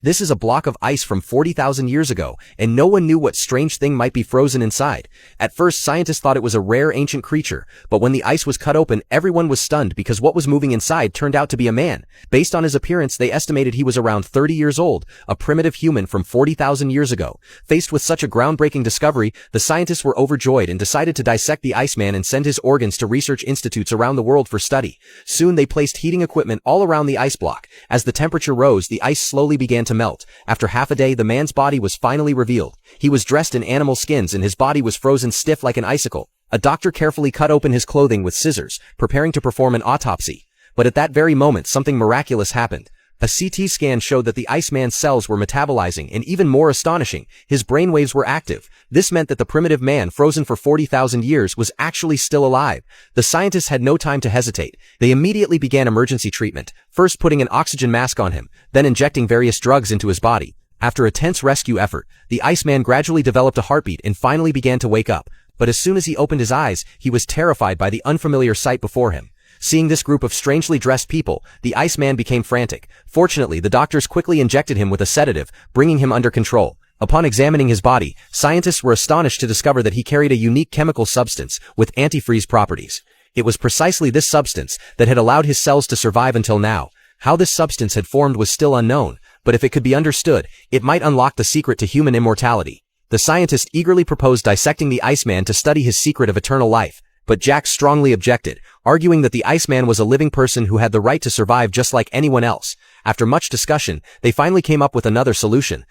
This is a block of ice from 40,000 years ago, and no one knew what strange thing might be frozen inside. At first, scientists thought it was a rare ancient creature, but when the ice was cut open, everyone was stunned because what was moving inside turned out to be a man. Based on his appearance, they estimated he was around 30 years old, a primitive human from 40,000 years ago. Faced with such a groundbreaking discovery, the scientists were overjoyed and decided to dissect the Iceman and send his organs to research institutes around the world for study. Soon they placed heating equipment all around the ice block. As the temperature rose, the ice slowly began to melt. After half a day, the man's body was finally revealed. He was dressed in animal skins and his body was frozen stiff like an icicle. A doctor carefully cut open his clothing with scissors, preparing to perform an autopsy. But at that very moment, something miraculous happened. A CT scan showed that the Iceman's cells were metabolizing, and even more astonishing, his brainwaves were active. This meant that the primitive man, frozen for 40,000 years, was actually still alive. The scientists had no time to hesitate. They immediately began emergency treatment, first putting an oxygen mask on him, then injecting various drugs into his body. After a tense rescue effort, the Iceman gradually developed a heartbeat and finally began to wake up. But as soon as he opened his eyes, he was terrified by the unfamiliar sight before him. Seeing this group of strangely dressed people, the Iceman became frantic. Fortunately, the doctors quickly injected him with a sedative, bringing him under control. Upon examining his body, scientists were astonished to discover that he carried a unique chemical substance with antifreeze properties. It was precisely this substance that had allowed his cells to survive until now. How this substance had formed was still unknown, but if it could be understood, it might unlock the secret to human immortality. The scientist eagerly proposed dissecting the Iceman to study his secret of eternal life. But Jack strongly objected, arguing that the Iceman was a living person who had the right to survive just like anyone else. After much discussion, they finally came up with another solution.